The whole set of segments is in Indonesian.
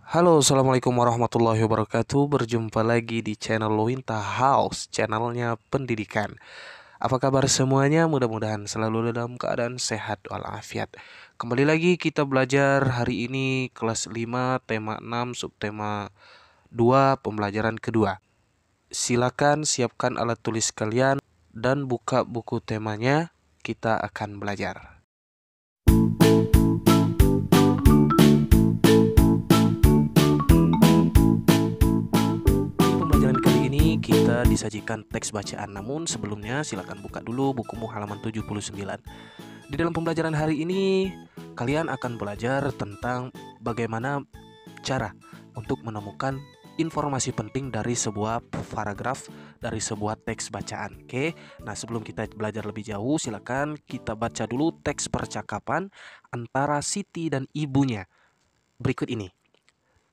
Halo, assalamualaikum warahmatullahi wabarakatuh. Berjumpa lagi di channel Lointa House, channelnya pendidikan. Apa kabar semuanya? Mudah-mudahan selalu dalam keadaan sehat walafiat. Kembali lagi kita belajar hari ini kelas 5, tema 6, subtema 2, pembelajaran kedua. Silakan siapkan alat tulis kalian dan buka buku temanya. Kita akan belajar. Pembelajaran kali ini kita disajikan teks bacaan, namun sebelumnya silakan buka dulu bukumu halaman 79. Di dalam pembelajaran hari ini kalian akan belajar tentang bagaimana cara untuk menemukan informasi penting dari sebuah paragraf, dari sebuah teks bacaan. Oke. Nah, sebelum kita belajar lebih jauh, silakan kita baca dulu teks percakapan antara Siti dan ibunya. Berikut ini.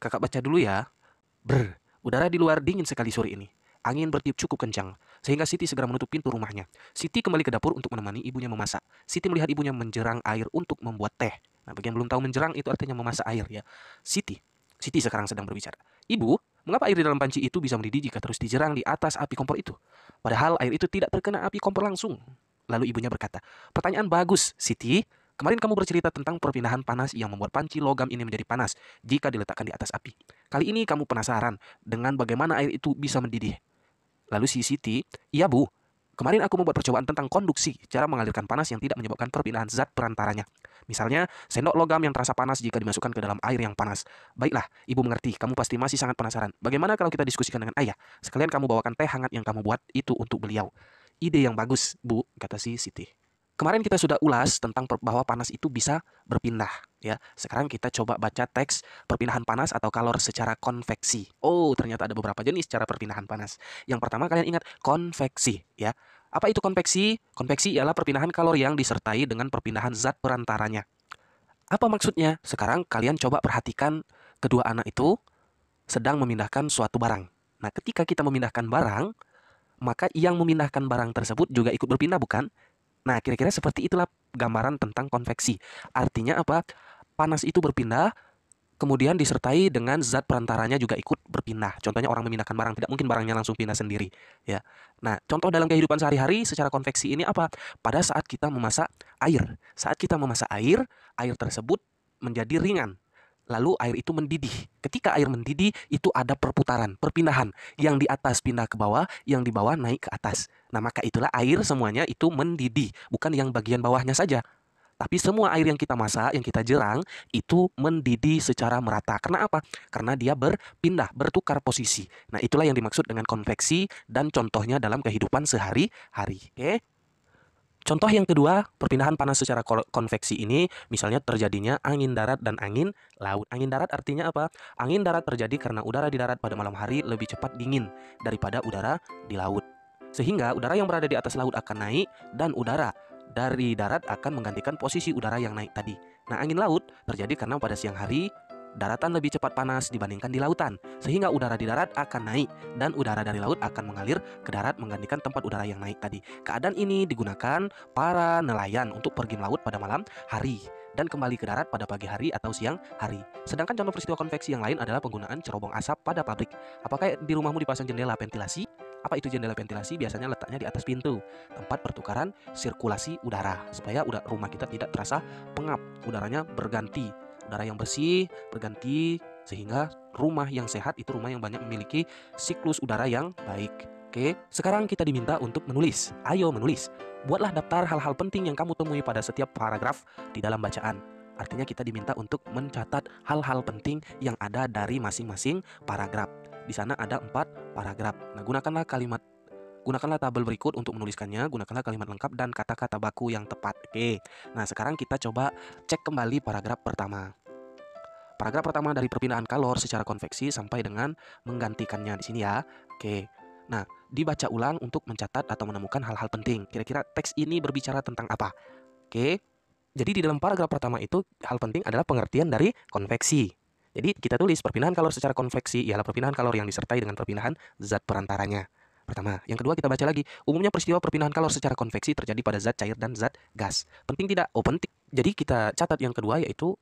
Kakak baca dulu ya. Udara di luar dingin sekali sore ini. Angin bertiup cukup kencang, sehingga Siti segera menutup pintu rumahnya. Siti kembali ke dapur untuk menemani ibunya memasak. Siti melihat ibunya menjerang air untuk membuat teh. Nah, bagian belum tahu menjerang itu artinya memasak air ya. Siti sekarang sedang berbicara. Ibu, mengapa air di dalam panci itu bisa mendidih jika terus dijerang di atas api kompor itu? Padahal air itu tidak terkena api kompor langsung. Lalu ibunya berkata, pertanyaan bagus, Siti. Kemarin kamu bercerita tentang perpindahan panas yang membuat panci logam ini menjadi panas jika diletakkan di atas api. Kali ini kamu penasaran dengan bagaimana air itu bisa mendidih. Lalu si Siti, iya bu, kemarin aku membuat percobaan tentang konduksi, cara mengalirkan panas yang tidak menyebabkan perpindahan zat perantaranya. Misalnya, sendok logam yang terasa panas jika dimasukkan ke dalam air yang panas. Baiklah, ibu mengerti, kamu pasti masih sangat penasaran. Bagaimana kalau kita diskusikan dengan ayah? Sekalian kamu bawakan teh hangat yang kamu buat itu untuk beliau. Ide yang bagus, bu, kata si Siti. Kemarin kita sudah ulas tentang bahwa panas itu bisa berpindah, ya. Sekarang kita coba baca teks perpindahan panas atau kalor secara konveksi. Oh, ternyata ada beberapa jenis cara perpindahan panas. Yang pertama kalian ingat konveksi, ya. Apa itu konveksi? Konveksi ialah perpindahan kalor yang disertai dengan perpindahan zat perantaranya. Apa maksudnya? Sekarang kalian coba perhatikan kedua anak itu sedang memindahkan suatu barang. Nah, ketika kita memindahkan barang, maka yang memindahkan barang tersebut juga ikut berpindah, bukan? Nah, kira-kira seperti itulah gambaran tentang konveksi. Artinya apa? Panas itu berpindah, kemudian disertai dengan zat perantaranya juga ikut berpindah. Contohnya orang memindahkan barang, tidak mungkin barangnya langsung pindah sendiri, ya. Nah, contoh dalam kehidupan sehari-hari secara konveksi ini apa? Pada saat kita memasak air. Saat kita memasak air, air tersebut menjadi ringan. Lalu air itu mendidih. Ketika air mendidih, itu ada perputaran, perpindahan. Yang di atas pindah ke bawah, yang di bawah naik ke atas. Nah, maka itulah air semuanya itu mendidih. Bukan yang bagian bawahnya saja. Tapi semua air yang kita masak, yang kita jerang, itu mendidih secara merata. Karena apa? Karena dia berpindah, bertukar posisi. Nah, itulah yang dimaksud dengan konveksi dan contohnya dalam kehidupan sehari-hari. Oke? Contoh yang kedua, perpindahan panas secara konveksi ini misalnya terjadinya angin darat dan angin laut. Angin darat artinya apa? Angin darat terjadi karena udara di darat pada malam hari lebih cepat dingin daripada udara di laut. Sehingga udara yang berada di atas laut akan naik dan udara dari darat akan menggantikan posisi udara yang naik tadi. Nah, angin laut terjadi karena pada siang hari daratan lebih cepat panas dibandingkan di lautan, sehingga udara di darat akan naik dan udara dari laut akan mengalir ke darat menggantikan tempat udara yang naik tadi. Keadaan ini digunakan para nelayan untuk pergi melaut pada malam hari dan kembali ke darat pada pagi hari atau siang hari. Sedangkan contoh peristiwa konveksi yang lain adalah penggunaan cerobong asap pada pabrik. Apakah di rumahmu dipasang jendela ventilasi? Apa itu jendela ventilasi? Biasanya letaknya di atas pintu, tempat pertukaran sirkulasi udara, supaya rumah kita tidak terasa pengap, udaranya berganti, udara yang bersih berganti, sehingga rumah yang sehat itu rumah yang banyak memiliki siklus udara yang baik. Oke, sekarang kita diminta untuk menulis. Ayo menulis. Buatlah daftar hal-hal penting yang kamu temui pada setiap paragraf di dalam bacaan. Artinya kita diminta untuk mencatat hal-hal penting yang ada dari masing-masing paragraf. Di sana ada 4 paragraf. Nah, gunakanlah tabel berikut untuk menuliskannya, gunakanlah kalimat lengkap dan kata-kata baku yang tepat. Oke. Nah, sekarang kita coba cek kembali paragraf pertama. Paragraf pertama dari perpindahan kalor secara konveksi sampai dengan menggantikannya di sini ya. Oke. Nah, dibaca ulang untuk mencatat atau menemukan hal-hal penting. Kira-kira teks ini berbicara tentang apa? Oke. Jadi di dalam paragraf pertama itu hal penting adalah pengertian dari konveksi. Jadi kita tulis perpindahan kalor secara konveksi ialah perpindahan kalor yang disertai dengan perpindahan zat perantaranya. Pertama. Yang kedua kita baca lagi. Umumnya peristiwa perpindahan kalor secara konveksi terjadi pada zat cair dan zat gas. Penting tidak? Oh, penting. Jadi kita catat yang kedua yaitu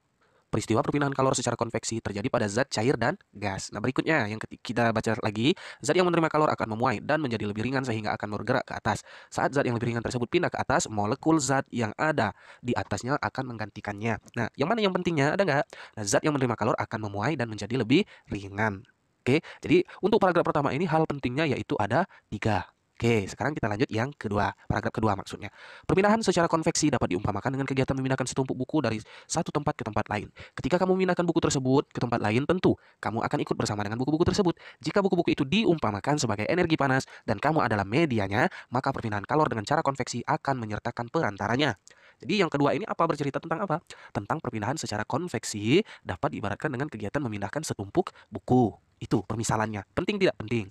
Peristiwa perpindahan kalor secara konveksi terjadi pada zat cair dan gas. Nah, berikutnya yang kita baca lagi, zat yang menerima kalor akan memuai dan menjadi lebih ringan sehingga akan bergerak ke atas. Saat zat yang lebih ringan tersebut pindah ke atas, molekul zat yang ada di atasnya akan menggantikannya. Nah, yang mana yang pentingnya? Ada nggak? Nah, zat yang menerima kalor akan memuai dan menjadi lebih ringan. Oke, jadi untuk paragraf pertama ini hal pentingnya yaitu ada 3. Oke, sekarang kita lanjut yang kedua, paragraf kedua maksudnya. Perpindahan secara konveksi dapat diumpamakan dengan kegiatan memindahkan setumpuk buku dari satu tempat ke tempat lain. Ketika kamu memindahkan buku tersebut ke tempat lain, tentu kamu akan ikut bersama dengan buku-buku tersebut. Jika buku-buku itu diumpamakan sebagai energi panas dan kamu adalah medianya, maka perpindahan kalor dengan cara konveksi akan menyertakan perantaranya. Jadi yang kedua ini apa bercerita tentang apa? Tentang perpindahan secara konveksi dapat diibaratkan dengan kegiatan memindahkan setumpuk buku. Itu permisalannya. Penting tidak? Penting.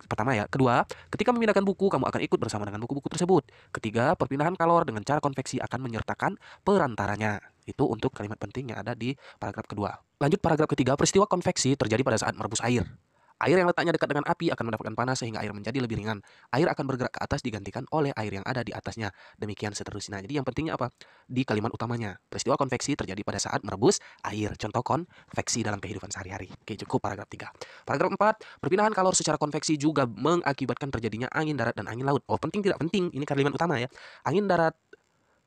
Pertama ya. Kedua, ketika memindahkan buku, kamu akan ikut bersama dengan buku-buku tersebut. Ketiga, perpindahan kalor dengan cara konveksi akan menyertakan perantaranya. Itu untuk kalimat penting yang ada di paragraf kedua. Lanjut paragraf ketiga, peristiwa konveksi terjadi pada saat merebus air. Air yang letaknya dekat dengan api akan mendapatkan panas sehingga air menjadi lebih ringan. Air akan bergerak ke atas digantikan oleh air yang ada di atasnya. Demikian seterusnya. Jadi yang pentingnya apa? Di kalimat utamanya. Peristiwa konveksi terjadi pada saat merebus air. Contoh konveksi dalam kehidupan sehari-hari. Oke, cukup paragraf 3. Paragraf 4. Perpindahan kalor secara konveksi juga mengakibatkan terjadinya angin darat dan angin laut. Oh, penting tidak penting? Ini kalimat utama ya. Angin darat.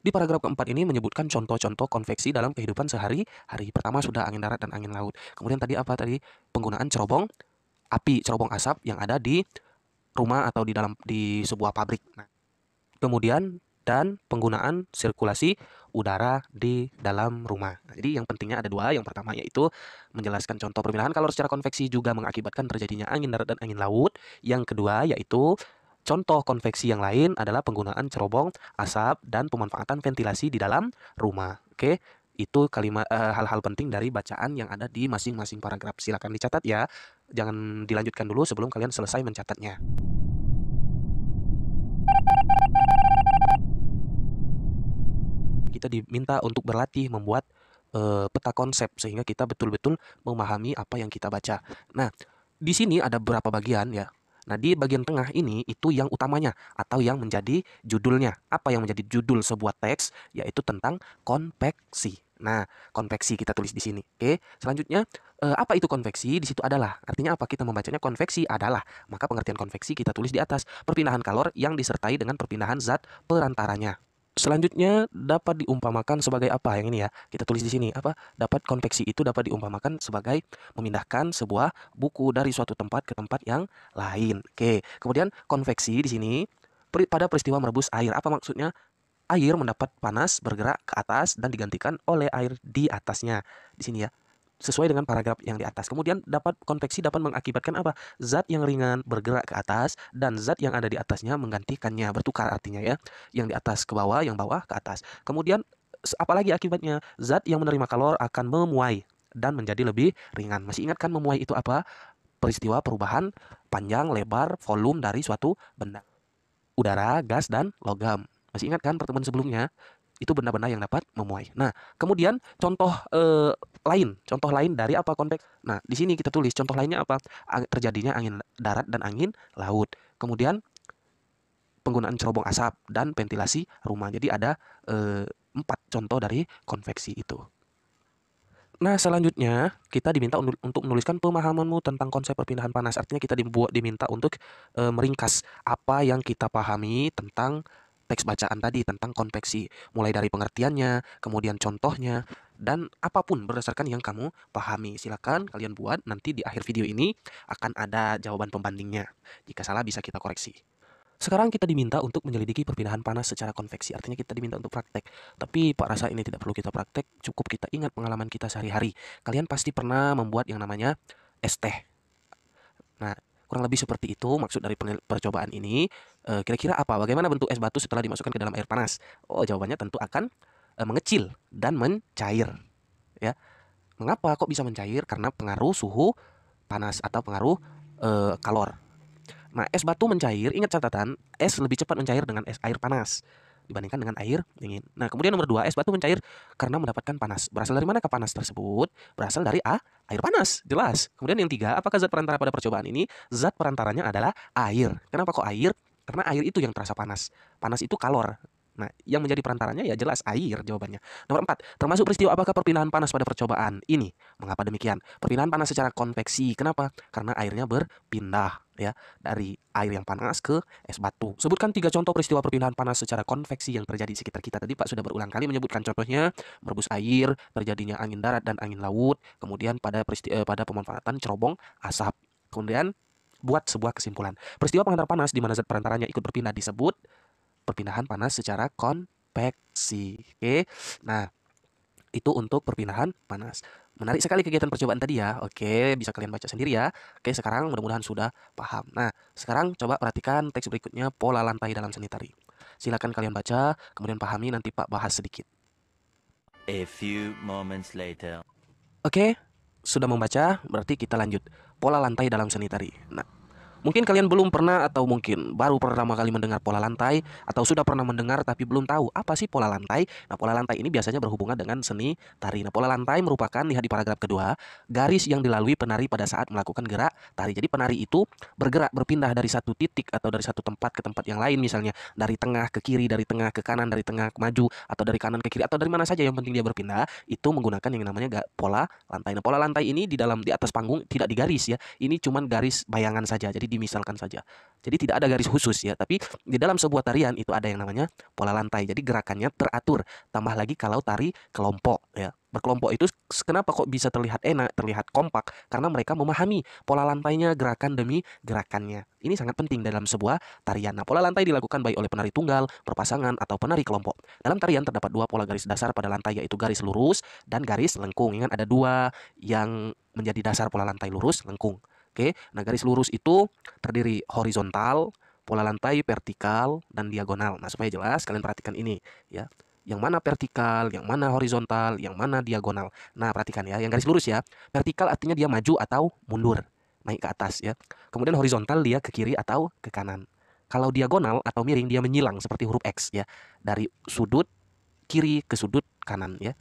Di paragraf keempat ini menyebutkan contoh-contoh konveksi dalam kehidupan sehari-hari. Pertama sudah angin darat dan angin laut. Kemudian tadi apa tadi? Penggunaan cerobong api, cerobong asap yang ada di rumah atau di sebuah pabrik. Nah, kemudian dan penggunaan sirkulasi udara di dalam rumah. Nah, jadi yang pentingnya ada 2. Yang pertama yaitu menjelaskan contoh perpindahan kalor secara konveksi juga mengakibatkan terjadinya angin darat dan angin laut. Yang kedua yaitu contoh konveksi yang lain adalah penggunaan cerobong asap dan pemanfaatan ventilasi di dalam rumah. Oke. Itu kalimat hal-hal penting dari bacaan yang ada di masing-masing paragraf. Silakan dicatat ya. Jangan dilanjutkan dulu sebelum kalian selesai mencatatnya. Kita diminta untuk berlatih membuat peta konsep sehingga kita betul-betul memahami apa yang kita baca. Nah, di sini ada beberapa bagian ya. Nah, di bagian tengah ini itu yang utamanya atau yang menjadi judulnya. Apa yang menjadi judul sebuah teks? Yaitu tentang konveksi. Nah, konveksi kita tulis di sini. Oke, selanjutnya apa itu konveksi? Di situ adalah. Artinya apa? Kita membacanya konveksi adalah. Maka pengertian konveksi kita tulis di atas. Perpindahan kalor yang disertai dengan perpindahan zat perantaranya. Selanjutnya dapat diumpamakan sebagai apa? Yang ini ya. Kita tulis di sini apa? Dapat konveksi itu dapat diumpamakan sebagai memindahkan sebuah buku dari suatu tempat ke tempat yang lain. Oke. Kemudian konveksi di sini pada peristiwa merebus air. Apa maksudnya? Air mendapat panas bergerak ke atas dan digantikan oleh air di atasnya. Di sini ya. Sesuai dengan paragraf yang di atas. Kemudian konveksi dapat mengakibatkan apa? Zat yang ringan bergerak ke atas dan zat yang ada di atasnya menggantikannya, bertukar artinya ya. Yang di atas ke bawah, yang bawah ke atas. Kemudian apalagi akibatnya? Zat yang menerima kalor akan memuai dan menjadi lebih ringan. Masih ingat kan memuai itu apa? Peristiwa perubahan panjang, lebar, volume dari suatu benda. Udara, gas, dan logam. Masih ingat kan pertemuan sebelumnya? Itu benda-benda yang dapat memuai. Nah, kemudian contoh lain dari apa konteks. Nah, di sini kita tulis contoh lainnya apa? Terjadinya angin darat dan angin laut. Kemudian penggunaan cerobong asap dan ventilasi rumah. Jadi ada 4 contoh dari konveksi itu. Nah, selanjutnya kita diminta untuk menuliskan pemahamanmu tentang konsep perpindahan panas. Artinya kita diminta untuk meringkas apa yang kita pahami tentang teks bacaan tadi tentang konveksi, mulai dari pengertiannya, kemudian contohnya, dan apapun berdasarkan yang kamu pahami. Silakan kalian buat, nanti di akhir video ini akan ada jawaban pembandingnya. Jika salah bisa kita koreksi. Sekarang kita diminta untuk menyelidiki perpindahan panas secara konveksi, artinya kita diminta untuk praktek. Tapi Pak rasa ini tidak perlu kita praktek, cukup kita ingat pengalaman kita sehari-hari. Kalian pasti pernah membuat yang namanya es teh. Nah, kurang lebih seperti itu maksud dari percobaan ini. Kira-kira apa? Bagaimana bentuk es batu setelah dimasukkan ke dalam air panas? Oh, jawabannya tentu akan mengecil dan mencair. Ya, mengapa kok bisa mencair? Karena pengaruh suhu panas atau pengaruh kalor. Nah, es batu mencair. Ingat catatan, es lebih cepat mencair dengan air panas dibandingkan dengan air dingin. Nah, kemudian nomor 2, es batu mencair karena mendapatkan panas. Berasal dari manakah panas tersebut? Berasal dari air panas, jelas. Kemudian yang 3, apakah zat perantara pada percobaan ini? Zat perantaranya adalah air. Kenapa kok air? Karena air itu yang terasa panas. Panas itu kalor. Nah, yang menjadi perantaranya ya jelas air jawabannya. Nomor 4, termasuk peristiwa apakah perpindahan panas pada percobaan ini? Mengapa demikian? Perpindahan panas secara konveksi. Kenapa? Karena airnya berpindah ya dari air yang panas ke es batu. Sebutkan 3 contoh peristiwa perpindahan panas secara konveksi yang terjadi di sekitar kita. Tadi Pak sudah berulang kali menyebutkan contohnya, merebus air, terjadinya angin darat dan angin laut, kemudian pada pemanfaatan cerobong asap. Kemudian buat sebuah kesimpulan. Peristiwa pengantar panas di mana zat perantaranya ikut berpindah disebut perpindahan panas secara konveksi. Oke. Nah, itu untuk perpindahan panas. Menarik sekali kegiatan percobaan tadi ya. Oke, bisa kalian baca sendiri ya. Oke, sekarang mudah-mudahan sudah paham. Nah, sekarang coba perhatikan teks berikutnya, pola lantai dalam seni tari. Silakan kalian baca, kemudian pahami, nanti Pak bahas sedikit. A few moments later. Oke, sudah membaca, berarti kita lanjut. Pola lantai dalam seni tari. Nah, mungkin kalian belum pernah atau mungkin baru pertama kali mendengar pola lantai atau sudah pernah mendengar tapi belum tahu apa sih pola lantai. Nah, pola lantai ini biasanya berhubungan dengan seni tari. Nah, pola lantai merupakan, lihat di paragraf kedua, garis yang dilalui penari pada saat melakukan gerak tari. Jadi penari itu bergerak berpindah dari satu titik atau dari satu tempat ke tempat yang lain, misalnya dari tengah ke kiri, dari tengah ke kanan, dari tengah ke maju, atau dari kanan ke kiri, atau dari mana saja, yang penting dia berpindah, itu menggunakan yang namanya pola lantai. Nah, pola lantai ini di atas panggung tidak digaris ya. Ini cuman garis bayangan saja. Jadi dimisalkan saja. Jadi tidak ada garis khusus ya, tapi di dalam sebuah tarian itu ada yang namanya pola lantai. Jadi gerakannya teratur. Tambah lagi kalau tari kelompok ya. Berkelompok itu kenapa kok bisa terlihat enak, terlihat kompak? Karena mereka memahami pola lantainya, gerakan demi gerakannya. Ini sangat penting dalam sebuah tarian. Nah, pola lantai dilakukan baik oleh penari tunggal, berpasangan, atau penari kelompok. Dalam tarian terdapat 2 pola garis dasar pada lantai, yaitu garis lurus dan garis lengkung. Ingat ada 2 yang menjadi dasar pola lantai, lurus, lengkung. Oke, nah garis lurus itu terdiri horizontal, pola lantai vertikal, dan diagonal. Nah, supaya jelas kalian perhatikan ini ya. Yang mana vertikal, yang mana horizontal, yang mana diagonal. Nah, perhatikan ya, yang garis lurus ya. Vertikal artinya dia maju atau mundur, naik ke atas ya. Kemudian horizontal dia ke kiri atau ke kanan. Kalau diagonal atau miring dia menyilang seperti huruf X ya. Dari sudut kiri ke sudut kanan ya.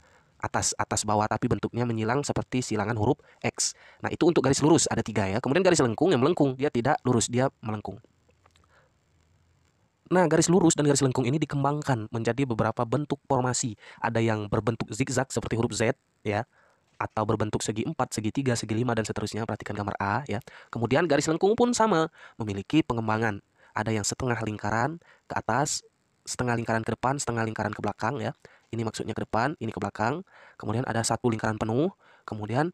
Atas bawah, tapi bentuknya menyilang seperti silangan huruf X. Nah, itu untuk garis lurus ada 3 ya. Kemudian garis lengkung, yang melengkung dia tidak lurus, dia melengkung. Nah, garis lurus dan garis lengkung ini dikembangkan menjadi beberapa bentuk formasi. Ada yang berbentuk zigzag seperti huruf Z ya, atau berbentuk segi 4, segi 3, segi 5, dan seterusnya. Perhatikan gambar A ya. Kemudian garis lengkung pun sama, memiliki pengembangan. Ada yang setengah lingkaran ke atas, setengah lingkaran ke depan, setengah lingkaran ke belakang ya. Ini maksudnya ke depan, ini ke belakang. Kemudian ada satu lingkaran penuh, kemudian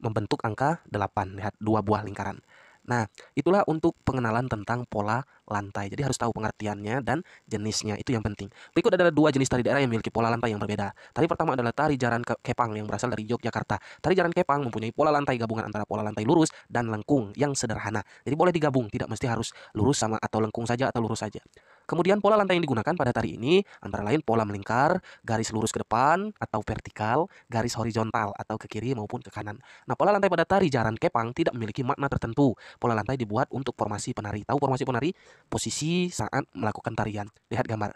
membentuk angka 8. Lihat 2 buah lingkaran. Nah, itulah untuk pengenalan tentang pola lantai. Jadi harus tahu pengertiannya dan jenisnya, itu yang penting. Berikut adalah 2 jenis tari daerah yang memiliki pola lantai yang berbeda. Tari pertama adalah tari jaran kepang yang berasal dari Yogyakarta. Tari jaran kepang mempunyai pola lantai gabungan antara pola lantai lurus dan lengkung yang sederhana. Jadi boleh digabung, tidak mesti harus lurus sama atau lengkung saja atau lurus saja. Kemudian pola lantai yang digunakan pada tari ini antara lain pola melingkar, garis lurus ke depan atau vertikal, garis horizontal atau ke kiri maupun ke kanan. Nah, pola lantai pada tari jaran kepang tidak memiliki makna tertentu. Pola lantai dibuat untuk formasi penari. Tahu formasi penari? Posisi saat melakukan tarian. Lihat gambar.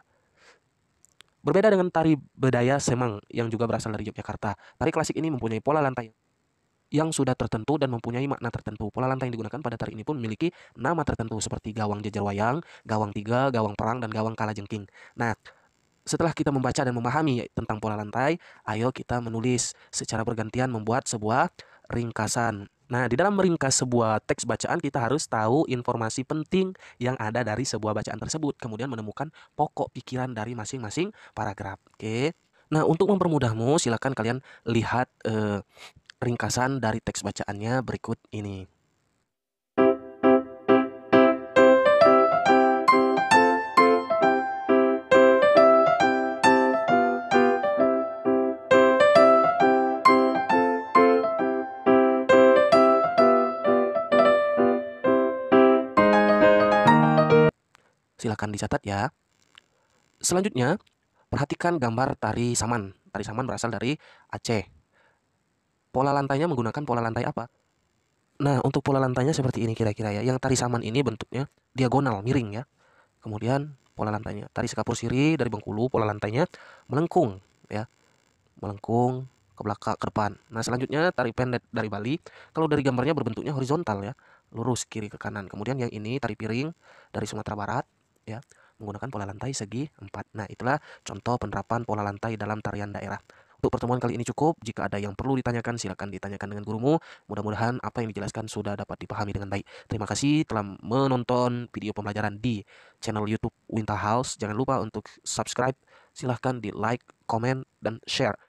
Berbeda dengan tari Bedaya Semang yang juga berasal dari Yogyakarta. Tari klasik ini mempunyai pola lantai yang sudah tertentu dan mempunyai makna tertentu. Pola lantai yang digunakan pada tari ini pun memiliki nama tertentu seperti gawang jejer wayang, gawang tiga, gawang perang, dan gawang kalajengking. Nah, setelah kita membaca dan memahami tentang pola lantai, ayo kita menulis secara bergantian membuat sebuah ringkasan. Nah, di dalam meringkas sebuah teks bacaan kita harus tahu informasi penting yang ada dari sebuah bacaan tersebut, kemudian menemukan pokok pikiran dari masing-masing paragraf. Oke. Nah, untuk mempermudahmu, silakan kalian lihat ringkasan dari teks bacaannya berikut ini. Silakan dicatat ya. Selanjutnya, perhatikan gambar tari saman. Tari saman berasal dari Aceh. Pola lantainya menggunakan pola lantai apa? Nah, untuk pola lantainya seperti ini kira-kira ya. Yang tari saman ini bentuknya diagonal, miring ya. Kemudian pola lantainya. Tari Sekapur Siri dari Bengkulu, pola lantainya melengkung ya. Melengkung ke belakang, ke depan. Nah, selanjutnya tari pendek dari Bali. Kalau dari gambarnya berbentuknya horizontal ya. Lurus kiri ke kanan. Kemudian yang ini tari piring dari Sumatera Barat ya. menggunakan pola lantai segi 4. Nah, itulah contoh penerapan pola lantai dalam tarian daerah. Untuk pertemuan kali ini cukup. Jika ada yang perlu ditanyakan, silakan ditanyakan dengan gurumu. Mudah-mudahan apa yang dijelaskan sudah dapat dipahami dengan baik. Terima kasih telah menonton video pembelajaran di channel YouTube Winta House. Jangan lupa untuk subscribe. Silahkan di like, komen, dan share